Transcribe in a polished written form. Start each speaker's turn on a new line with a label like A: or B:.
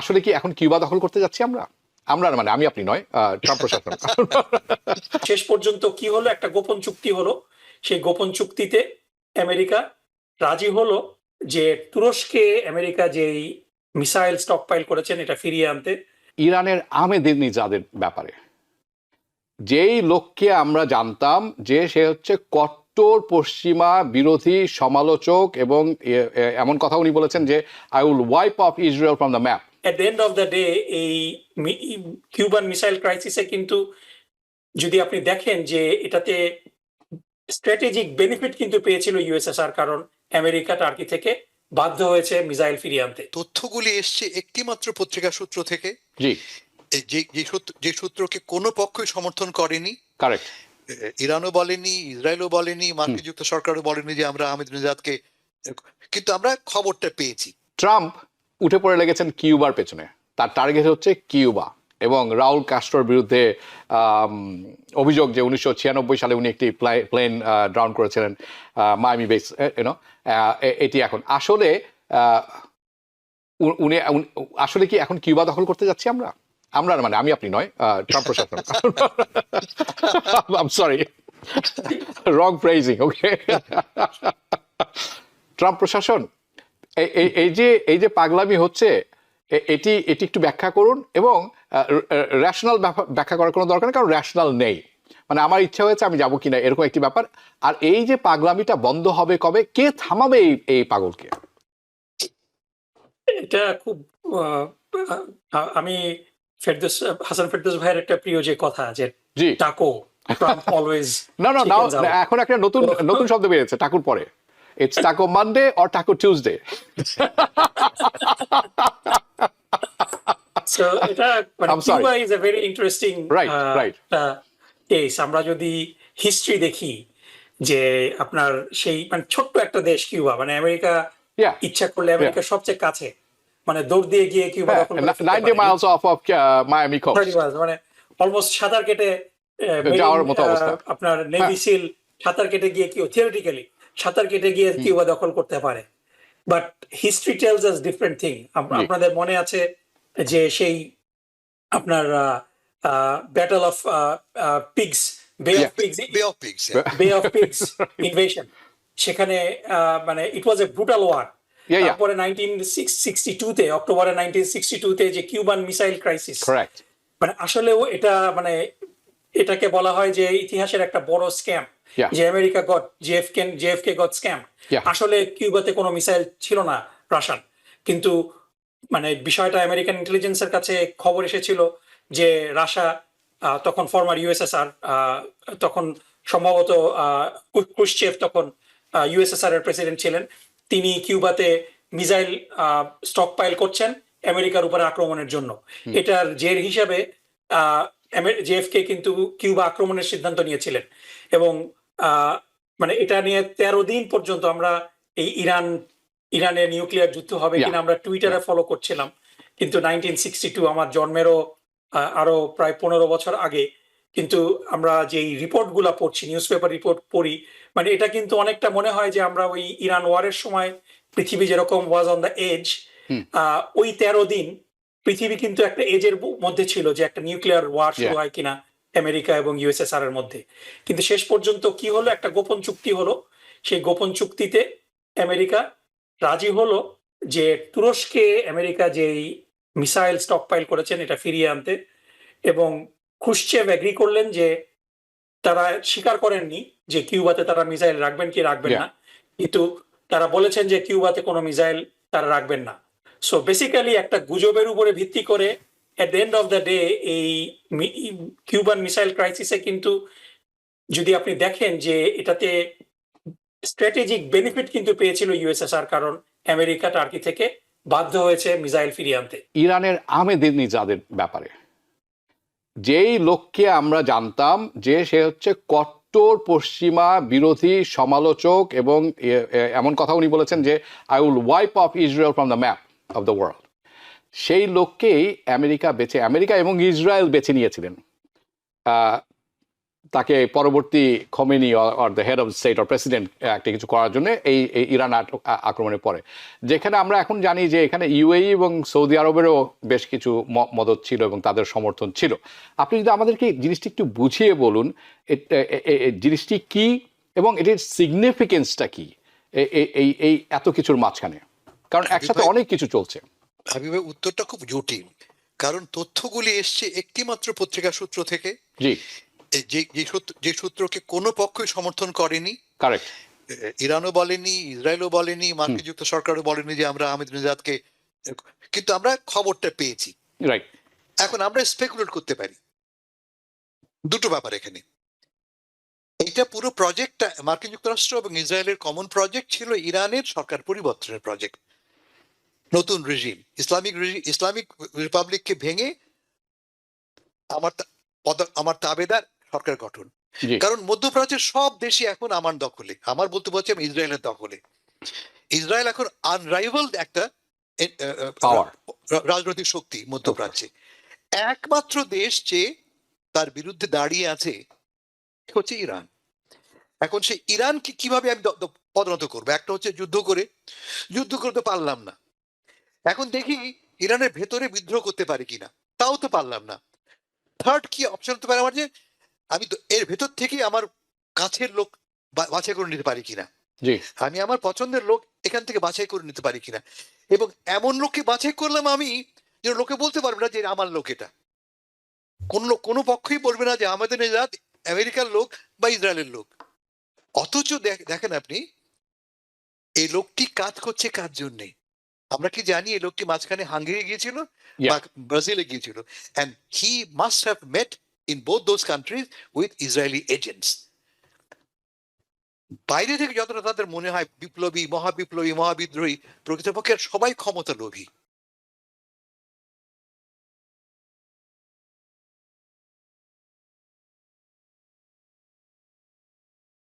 A: আসলে কি এখন কিউবা দখল করতে যাচ্ছি আমরা? আমরা না, মানে আমি আপনি নয়, ট্রাম্প প্রশাসন।
B: শেষ পর্যন্ত কি হলো, একটা গোপন চুক্তি হলো। সেই গোপন চুক্তিতে আমেরিকা রাজি হলো যে তুরস্কে আমেরিকা যেই মিসাইল স্টকপাইল করেছেন এটা ফিরিয়ে আনতে।
A: ইরানের আহমেদিনেজাদের ব্যাপারে যেই লোককে আমরা জানতাম যে সে হচ্ছে কট্টর পশ্চিমা বিরোধী সমালোচক, এবং এমন কথা উনি বলেছেন যে I will wipe of Israel from the map.
B: At the end of the day এই কিউবান মিসাইল ক্রাইসিসে কিন্তু যদি আপনি দেখেন যে এটাতে স্ট্র্যাটেজিক বেনিফিট কিন্তু পেয়েছিল ইউএসএসআর, কারণ আমেরিকা টার্কি থেকে বাধ্য হয়েছে মিসাইল ফিরিয়ে আনতে।
C: তথ্যগুলি এসছে একটিমাত্র পত্রিকা সূত্র থেকে,
A: জি,
C: যে সূত্রকে কোনো পক্ষই সমর্থন করেনি।
A: কারেক্ট।
C: ইরানও বলেনি, ইসরায়েলও বলেনি, মার্কিন যুক্তরাষ্ট্র সরকারও বলেনি যে আমরা আহমেদিনেজাদকে, কিন্তু আমরা খবরটা পেয়েছি।
A: ট্রাম্প উঠে পড়ে লেগেছেন কিউবার পেছনে, তার টার্গেট হচ্ছে কিউবা এবং রাউল কাস্ট্রোর বিরুদ্ধে অভিযোগ যে 1996 সালে উনি একটি প্লেন ডাউন করেছিলেন মায়ামি বেস, এটি এখন আসলে উনি আসলে কি এখন কিউবা দখল করতে যাচ্ছি আমরা? আমরা না, মানে আমি আপনি নয়, ট্রাম্প প্রশাসন। I am sorry, wrong phrasing, okay. Trump প্রশাসন এই যে পাগলামি হচ্ছে, এটি একটু ব্যাখ্যা করুন, এবং র্যাশনাল ব্যাখ্যা করার কোনো দরকার নেই, কারণ র্যাশনাল নেই। মানে আমার ইচ্ছা হয়েছে আমি যাবো কিনা, এরকম একটি ব্যাপার। আর এই যে পাগলামিটা বন্ধ হবে কবে? কে থামাবে এই পাগলকে?
B: এটা খুব আমি হাসান ফেরদৌস ভাইয়ের একটা প্রিয় যে কথা, যে
A: জি,
B: টাকো ট্রাম্প অলওয়েজ।
A: না, এখন একটা নতুন শব্দ বেরিয়েছে টাকুর পরে, it's taco Monday or taco Tuesday.
B: So এটা মানে Cuba is a very interesting case. আমরা যদি হিস্ট্রি দেখি যে আপনার সেই মানে ছোট্ট একটা দেশ কিউবা, মানে আমেরিকা ইচ্ছা করলে আমেরিকার সবচেয়ে কাছে, মানে দৌড় দিয়ে গিয়ে কিউবা দখল করে
A: 90 miles off of Miami coast,
B: 30 miles, মানে অলমোস্ট সাঁতার কেটে
A: যাওয়ার মতো অবস্থা।
B: আপনার নেভি সিল সাঁতার কেটে গিয়ে থিওরিটিক্যালি সাঁতার কেটে গিয়ে কিউবা দখল করতে পারে। But history tells us different thing. আপনাদের মনে আছে যে সেই আপনার ব্যাটল অফ পিগস, বে অফ পিগস ইনভেশন, সেখানে মানে ইট ওয়াজ এ ব্রুটাল ওয়ার। তারপরে 1962-তে অক্টোবরে 1962-তে যে কিউবান মিসাইল ক্রাইসিস, মানে আসলেও এটা মানে এটাকে বলা হয় যে ইতিহাসের একটা বড় স্ক্যাম, যে আমেরিকা গট জেএফকে গট স্ক্যাম। আসলে কিউবাতে কোনো মিসাইল ছিল না রাশিয়ান, কিন্তু মানে বিষয়টা আমেরিকান ইন্টেলিজেন্সের কাছে খবর এসেছিল যে রাশিয়া, তখন ফরমার ইউএসএসআর, তখন সম্ভবত ক্রুশচেভ তখন ইউএসএসআর এর প্রেসিডেন্ট ছিলেন, তিনি কিউবাতে মিসাইল স্টকপাইল করছেন আমেরিকার উপরে আক্রমণের জন্য। এটার জের হিসাবে জেএফকে কিন্তু কিউবা আক্রমণের সিদ্ধান্ত নিয়েছিলেন, এবং মানে এটা নিয়ে 13 দিন পর্যন্ত আমরা এই ইরানের নিউক্লিয়ার যুদ্ধ হবে কিনা আমরা টুইটারে ফলো করছিলাম। কিন্তু 1962 আমার জন্মেরও আরো প্রায় 15 বছর আগে, কিন্তু আমরা যে রিপোর্ট গুলা পড়ছি, নিউজ পেপার রিপোর্ট পড়ি, মানে এটা কিন্তু অনেকটা মনে হয় যে আমরা ওই ইরান ওয়ারের সময় পৃথিবী যেরকম ওয়াজ অন দ্য এজ, ওই 13 দিন পৃথিবী কিন্তু একটা এজের মধ্যে ছিল যে একটা নিউক্লিয়ার ওয়ার শুরু হয় কিনা আমেরিকা এবং ইউএসএসআর এর মধ্যে। কিন্তু শেষ পর্যন্ত কি হলো, একটা গোপন চুক্তি হলো। সেই গোপন চুক্তিতে আমেরিকা রাজি হলো যে তুরস্কে আমেরিকা যেই মিসাইল স্টকপাইল করেছেন এটা ফিরিয়ে আনতে, এবং ক্রুশচেভ এগ্রি করলেন যে তারা স্বীকার করেননি যে কিউবাতে তারা মিসাইল রাখবেন কি রাখবেন না, কিন্তু তারা বলেছেন যে কিউবাতে কোনো মিসাইল তারা রাখবেন না। সো বেসিক্যালি একটা গুজবের উপরে ভিত্তি করে at the end of the day এই কিউবান মিসাইল ক্রাইসিসে কিন্তু যদি আপনি দেখেন যে এটাতে স্ট্র্যাটেজিক বেনিফিট কিন্তু পেয়েছিল ইউএসএসআর, কারণ আমেরিকা টার্কি থেকে বাধ্য হয়েছে মিসাইল ফিরিয়ে আনতে।
A: ইরানের আহমেদিনেজাদের ব্যাপারে যেই লোককে আমরা জানতাম যে সে হচ্ছে কট্টর পশ্চিমা বিরোধী সমালোচক, এবং এমন কথা উনি বলেছেন যে I will wipe of Israel from the map of the world, সেই লোককেই আমেরিকা এবং ইসরায়েল বেছে নিয়েছিলেন তাকে পরবর্তী খমেনি or the head of state or president একটা কিছু করার জন্য এই ইরান আক্রমণে পড়ে, যেখানে আমরা এখন জানি যে এখানে ইউএই এবং সৌদি আরবেরও বেশ কিছু মদত ছিল এবং তাদের সমর্থন ছিল। আপনি যদি আমাদেরকে জিনিসটি একটু বুঝিয়ে বলুন জিনিসটি কি এবং এটির সিগনিফিকেন্সটা কি এই এত কিছুর মাঝখানে, কারণ একসাথে অনেক কিছু চলছে।
C: হাবিব ভাই, উত্তরটা খুব জটিল, কারণ তথ্যগুলি এসছে একটিমাত্র পত্রিকা সূত্র থেকে,
A: জি,
C: যে সূত্রকে কোনো পক্ষই সমর্থন করেনি।
A: কারেক্ট।
C: ইরানও বলেনি, ইসরায়েলও বলেনি, মার্কিন যুক্ত সরকারও বলেনি যে আমরা আহমেদিনেজাদকে, কিন্তু আমরা খবরটা পেয়েছি।
A: রাইট।
C: এখন আমরা স্পেকুলেট করতে পারি। দুটো ব্যাপার এখানে। এটা পুরো প্রজেক্টটা মার্কিন যুক্তরাষ্ট্র এবং ইসরায়েলের কমন প্রজেক্ট ছিল, ইরানের সরকার পরিবর্তনের প্রজেক্ট, নতুন রেজিম, ইসলামিক রিপাবলিককে ভেঙে আমার তাবেদার সরকার গঠন। কারণ মধ্যপ্রাচ্যের সব দেশই এখন আমার দখলে, আমার বলতে বলছি আমি ইসরায়েলের দখলে। ইসরায়েল এখন আনরাইভালড একটা রাজনৈতিক শক্তি মধ্যপ্রাচ্যে। একমাত্র দেশ যে তার বিরুদ্ধে দাঁড়িয়ে আছে হচ্ছে ইরান। এখন সে ইরানকে কিভাবে আমি পদনত করবো? একটা হচ্ছে যুদ্ধ করে তো পারলাম না, এখন দেখি ইরানের ভেতরে বিদ্রোহ করতে পারি কিনা, তাও তো পারলাম না। থার্ড কি অপশন হতে পারে আমার, যে আমি তো এর ভেতর থেকে আমার কাছের লোক বাছাই করে নিতে পারি কিনা, আমি আমার পছন্দের লোক এখান থেকে বাছাই করে নিতে পারি কিনা, এবং এমন লোককে বাছাই করলাম আমি যে লোকে বলতে পারবে না যে আমার লোক এটা, কোনো পক্ষই বলবে না যে আহমেদিনেজাদ আমেরিকার লোক বা ইসরায়েলের লোক। অথচ দেখেন আপনি, এই লোকটি কাজ করছে কার জন্যে? আমরা কি জানি এই লোকটি মাঝখানে হাঙ্গেরি গিয়েছিল বা ব্রাজিলে গিয়েছিল, and he must have met in both those countries with Israeli agents. বাইরে থেকে যতটা তাদের মনে হয় বিপ্লবী, মহাবিপ্লবী, মহাবিদ্রোহী, প্রকৃতপক্ষে সবাই ক্ষমতা লোভী।